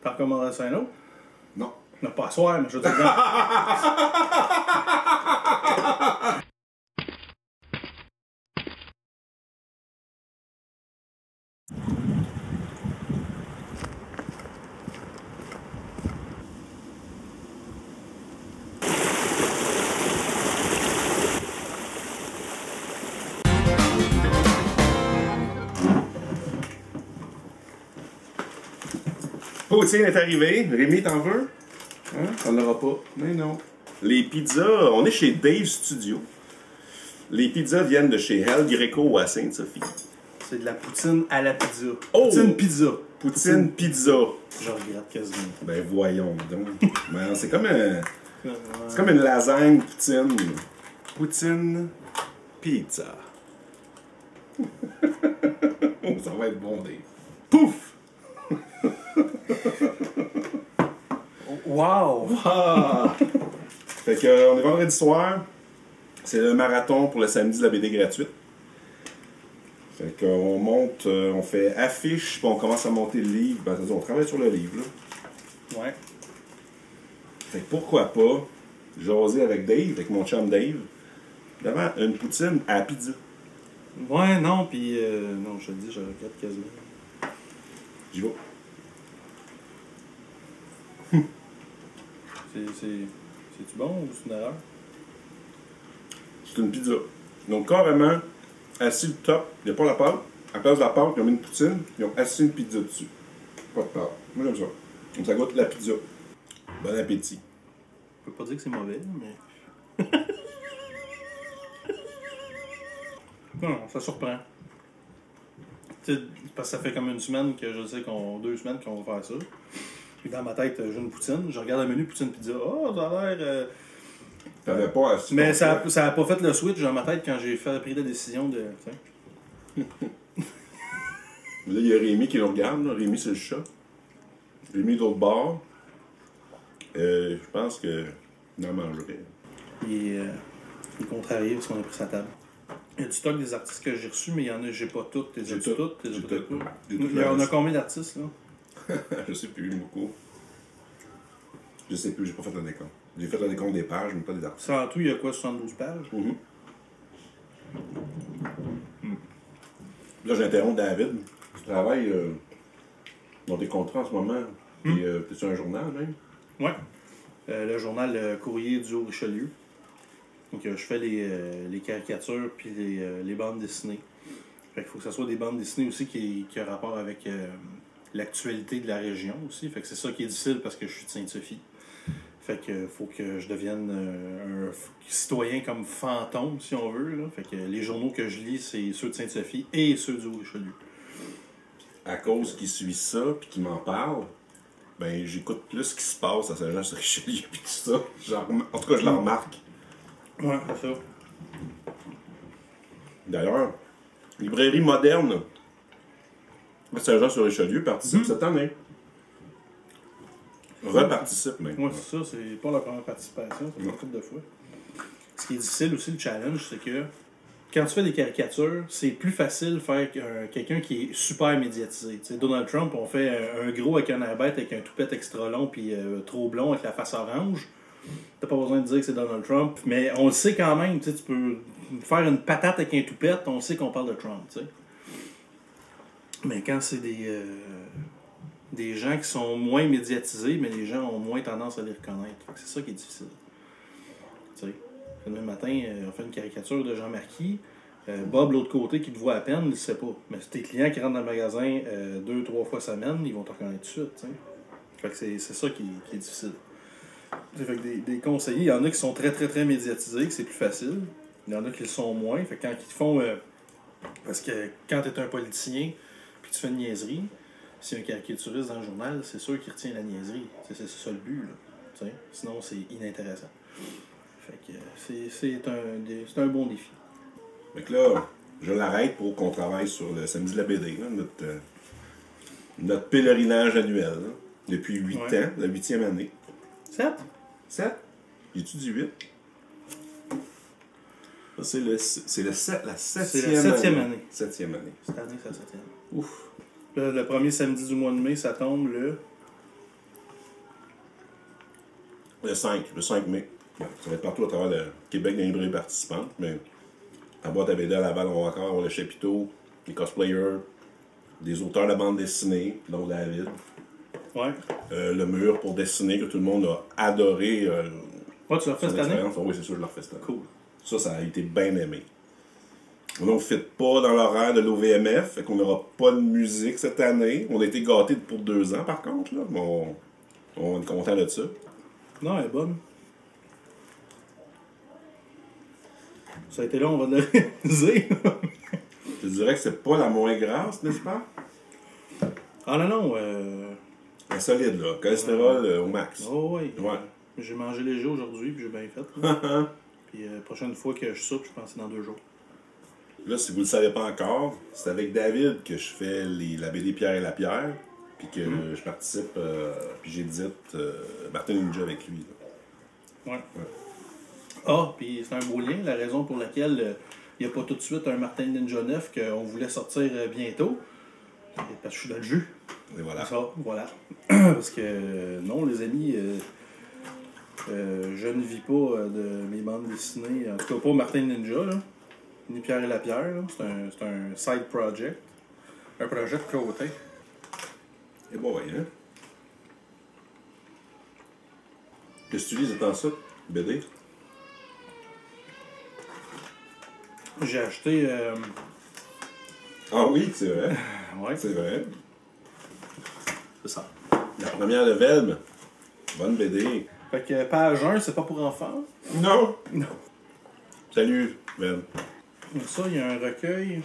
T'en recommandes un autre? Non. Non, pas à soir, mais je veux te dire. Poutine est arrivé. Rémi, t'en veux? Hein? On l'aura pas. Mais non. Les pizzas, on est chez Dave Studio. Les pizzas viennent de chez El Greco à Sainte-Sophie. C'est de la poutine à la pizza. Oh! Poutine pizza. Poutine pizza. Je regrette quasiment. Ben voyons donc. Ben, c'est comme c'est comme une lasagne poutine. Poutine pizza. Ça va être bon, Dave. Pouf! Wow! Ah! Fait que, on est vendredi soir. C'est le marathon pour le samedi de la BD gratuite. Fait qu'on monte, on fait affiche, puis on commence à monter le livre. Ben, on travaille sur le livre, là. Ouais. Fait que pourquoi pas jaser avec Dave, avec mon chum Dave, devant une poutine à la pizza. Ouais, non, pis non, je te dis, je regrette quasiment. J'y vais. C'est-tu bon ou c'est une erreur? C'est une pizza. Donc, carrément, assis le top, il n'y a pas la pâte. À la place de la pâte, ils ont mis une poutine, ils ont assis une pizza dessus. Pas de pâte. Moi, j'aime ça. Donc, ça goûte la pizza. Bon appétit. Je peux pas dire que c'est mauvais, mais. Non, ça surprend. Tu sais, parce que ça fait comme une semaine que je sais qu'on. 2 semaines qu'on va faire ça. Puis dans ma tête, j'ai une poutine. Je regarde le menu poutine pizza. Oh, ça a l'air. T'avais pas assis. Mais ça a pas fait le switch dans ma tête quand j'ai pris la décision de. Là, il y a Rémi qui le regarde. Là. Rémi, c'est le chat. Rémi, de l'autre bord. Je pense que. Il en mangerait. Il est contrarié parce qu'on a pris sa table. Il y a du stock des artistes que j'ai reçus, mais il y en a, j'ai pas toutes. J'ai toutes. On a combien d'artistes, là? Je sais plus, beaucoup. Je sais plus, j'ai pas fait le décompte. J'ai fait le décompte des pages, mais pas des artistes. Ça, en tout, il y a quoi, 72 pages? Là, j'interromps David. Tu travailles dans tes contrats en ce moment. T'es-tu un journal, même? Ouais. Le journal Courrier du Haut-Richelieu. Donc, je fais les caricatures puis les bandes dessinées. Fait qu'il faut que ce soit des bandes dessinées aussi qui ont rapport avec l'actualité de la région aussi. Fait que c'est ça qui est difficile parce que je suis de Sainte-Sophie. Fait que faut que je devienne un citoyen comme fantôme, si on veut. Là. Fait que les journaux que je lis, c'est ceux de Sainte-Sophie et ceux du Haut-Richelieu. À cause qu'il suit ça puis qu'il m'en parle, ben j'écoute plus ce qui se passe à Saint-Jean-sur-Richelieu puis tout ça. En tout cas, je le remarque. Ouais, c'est ça. D'ailleurs, librairie moderne à Saint-Jean-sur-Richelieu participe cette année. Reparticipe même. Oui, c'est ça. C'est pas la première participation. C'est une couple de fois. Ce qui est difficile aussi, le challenge, c'est que quand tu fais des caricatures, c'est plus facile de faire quelqu'un qui est super médiatisé. T'sais, Donald Trump, on fait un gros avec un air bête, avec un toupette extra long puis trop blond avec la face orange. T'as pas besoin de dire que c'est Donald Trump, mais on le sait quand même. Tu peux faire une patate avec un toupette, on sait qu'on parle de Trump. T'sais. Mais quand c'est des gens qui sont moins médiatisés, mais les gens ont moins tendance à les reconnaître. C'est ça qui est difficile. T'sais. Le même matin, on fait une caricature de Jean Marquis. Bob, l'autre côté, qui te voit à peine, il ne sait pas. Mais c'est tes clients qui rentrent dans le magasin 2-3 fois semaine, ils vont te reconnaître tout de suite. T'sais. Fait que c'est ça qui est difficile. Fait que des conseillers, il y en a qui sont très très très médiatisés, que c'est plus facile. Il y en a qui le sont moins. Fait que quand ils font. Parce que quand tu es un politicien puis tu fais une niaiserie, si un caricaturiste dans le journal, c'est sûr qu'il retient la niaiserie. C'est ça le but. Là. Sinon, c'est inintéressant. Fait que c'est un bon défi. Fait que là, je l'arrête pour qu'on travaille sur le samedi de la BD, là, notre pèlerinage annuel. Là, depuis 8 ans, la 8e année. 7? 7? J'ai-tu 8? C'est la 7e année. 7e année. 7e année. Cette année, c'est la 7e. Ouf. Le premier samedi du mois de mai, ça tombe le Le 5 mai. Bon, ça va être partout à travers le Québec dans les librairies participantes, mais à boîte à BD à Laval, on va encore avoir le chapiteau, les cosplayers, des auteurs de bande dessinée, dont David. Ouais. Le mur pour dessiner que tout le monde a adoré. Ouais, tu l'as fait cette année? Oui, c'est sûr, je l'ai refait cette année. Cool. Ça a été bien aimé. On ne fit pas dans l'horaire de l'OVMF, fait qu'on n'aura pas de musique cette année. On a été gâtés pour 2 ans, par contre, là. Mais on est content de ça. Non, elle est bonne. Ça a été long, on va le réaliser. Je dirais que c'est pas la moins grasse, n'est-ce pas? Ah non. La solide, là. Cholestérol au max. Oh oui. Ouais. J'ai mangé léger aujourd'hui, puis j'ai bien fait. Là. Puis prochaine fois que je soupe, je pense que c'est dans 2 jours. Là, si vous le savez pas encore, c'est avec David que je fais la BD Pierre et la Pierre, puis que je participe, puis j'édite Martin Ninja avec lui. Là. Ouais. Ah, puis c'est un beau lien, la raison pour laquelle il n'y a pas tout de suite un Martin Ninja 9 qu'on voulait sortir bientôt. C'est parce que je suis dans le jus. Et voilà. Ça, voilà. Parce que non, les amis, je ne vis pas de mes bandes dessinées. En tout cas, pas Martin Ninja, là. Ni Pierre et la Pierre. C'est un side project. Un projet de côté. Et bon, hein? Qu'est-ce que tu lis de temps ça, BD? J'ai acheté. Ah oui, c'est vrai. Ouais, C'est vrai. c'est ça. La première de Velm. Bonne BD. Fait que page 1, c'est pas pour enfants. Non! Non. Salut, Velm. Donc ça, il y a un recueil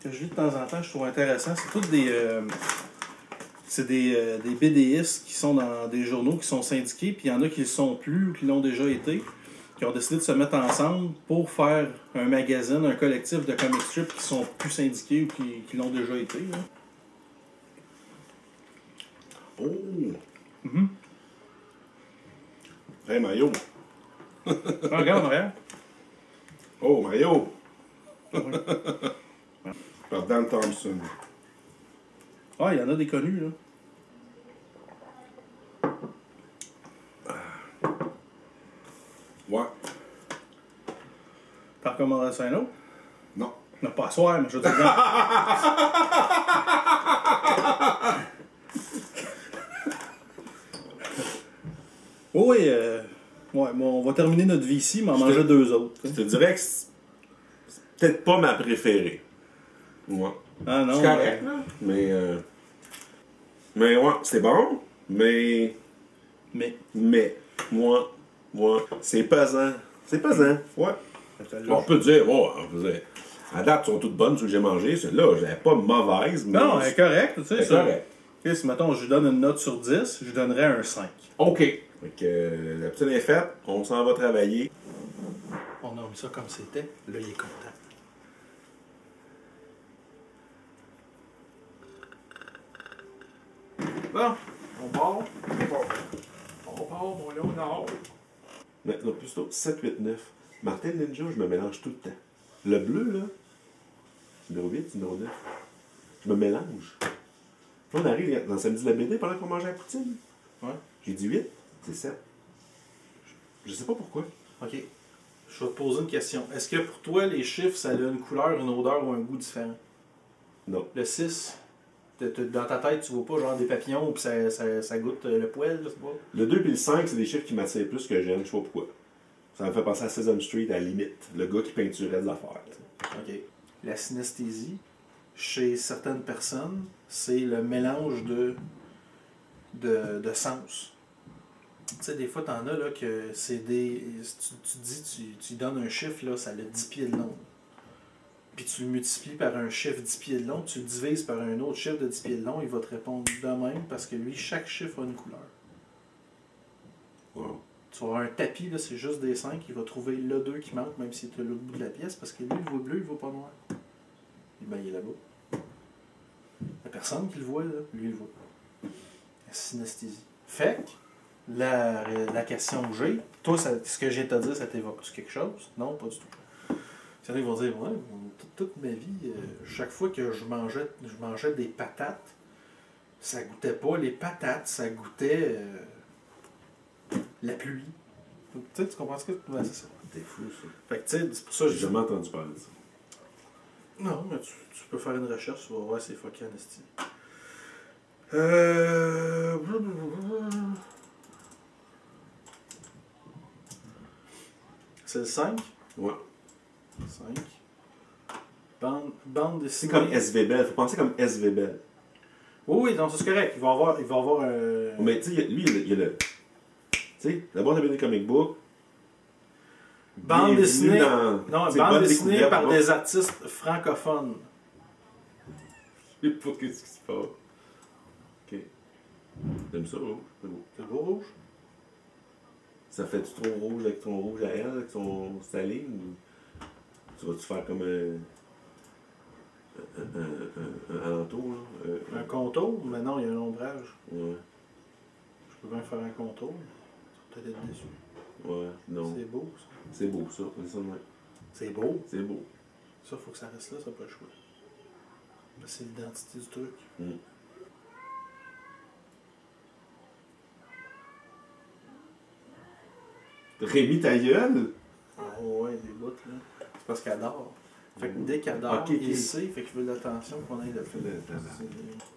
que je lis de temps en temps, je trouve intéressant. C'est toutes des. C'est des BDistes qui sont dans des journaux qui sont syndiqués, puis il y en a qui le sont plus ou qui l'ont déjà été, qui ont décidé de se mettre ensemble pour faire un magazine, un collectif de comic strips qui sont plus syndiqués ou qui l'ont déjà été. Là. Oh! Hey, Mario. Ah, regarde, regarde. Oh, Mario. Par Dan Thompson. Ah, il y en a des connus, là. Ouais. T'en recommandes un autre? Non. Non, pas à soir, mais je veux dire. Oui, ouais, bon, on va terminer notre vie ici, mais en manger 2 autres. Je te dirais que c'est peut-être pas ma préférée. Ouais. Ah non. C'est correct, là. Mais ouais, c'est bon. Mais, moi, c'est pesant. C'est pesant. Ouais. On peut dire, à date, elles sont toutes bonnes, celles que j'ai mangées. Celle-là, elle n'est pas mauvaise, mais. Non, elle est correcte, tu sais. C'est correct. Okay, si, mettons, je lui donne une note sur 10, je lui donnerais un 5. OK. Fait que la petite est faite, on s'en va travailler. On a mis ça comme c'était. Là, il est content. Bon, on part. On part, mon Léonard. Maintenant, plutôt 7, 8, 9. Martin Ninja, je me mélange tout le temps. Le bleu, là, numéro 8, numéro 9. Je me mélange. Là, on arrive dans samedi de la BD pendant qu'on mange la poutine. Ouais. J'ai dit 8, c'est 7. Je sais pas pourquoi. OK. Je vais te poser une question. Est-ce que pour toi, les chiffres, ça a une couleur, une odeur ou un goût différent? Non. Le 6, dans ta tête, tu vois pas genre des papillons ou que ça goûte le poil, je sais pas? Le 2 et le 5, c'est des chiffres qui m'attirent plus que j'aime, je sais pas pourquoi. Ça me fait penser à Sesame Street à la limite. Le gars qui peinturait des affaires. OK. La synesthésie, chez certaines personnes, c'est le mélange de sens. Tu sais, des fois, t'en as là que c'est des. Tu donnes un chiffre, là, ça a 10 pieds de long. Puis tu le multiplies par un chiffre 10 pieds de long, tu le divises par un autre chiffre de 10 pieds de long, il va te répondre de même parce que lui, chaque chiffre a une couleur. Wow. Tu vas avoir un tapis, là, c'est juste des 5, il va trouver le 2 qui manque, même s'il est à l'autre bout de la pièce, parce que lui, il voit bleu, il voit pas noir. Et bien, il est là-bas. La personne qui le voit, là, lui, il le voit. La synesthésie. Fait que, la question que j'ai, toi, ce que je viens de te dire, ça t'évoque-tu quelque chose? Non, pas du tout. Certains vont dire, ouais, toute ma vie, chaque fois que je mangeais des patates, ça goûtait pas les patates, ça goûtait la pluie. Tu sais, tu comprends ce que ouais, c'est ça. T'es fou, ça. Fait que, tu sais, c'est pour ça que J'ai jamais entendu parler de ça. Non, mais tu peux faire une recherche, tu vas voir, c'est fucking esti. C'est le 5? Ouais. 5. Bande C'est dessinée. comme SV Bell. Faut penser comme SV Bell. Oui, non, ça c'est correct. Il va avoir Mais tu sais, lui, il y a le. Tu sais, la boîte à BD Comic Book. Bande dessinée. Non, bande dessinée par des artistes francophones. Je sais pas qu'est-ce qui se passe. Ok. T'aimes ça, rouge? C'est beau. C'est beau rouge? Ça fait-tu trop rouge avec ton rouge à elle, avec sa ligne? Ou tu vas-tu faire comme un alentour, là? Un contour? Mais non, il y a un ombrage. Ouais. Je peux bien faire un contour. Tu vas peut-être être déçu. Ouais, non. C'est beau, ça. C'est beau, ça. C'est ça, ouais. C'est beau. C'est beau. Ça, faut que ça reste là, ça n'a pas le choix. Ben, c'est l'identité du truc. Mm. Rémi, ta gueule? Oh ouais, des bouts, là. C'est parce qu'elle dort. Fait que dès qu'elle dort, Ok, il sait, fait qu'il veut de l'attention qu'on aille le faire. C'est-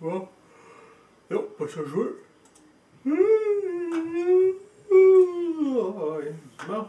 Bon. Non, pas ça jouer. Bon.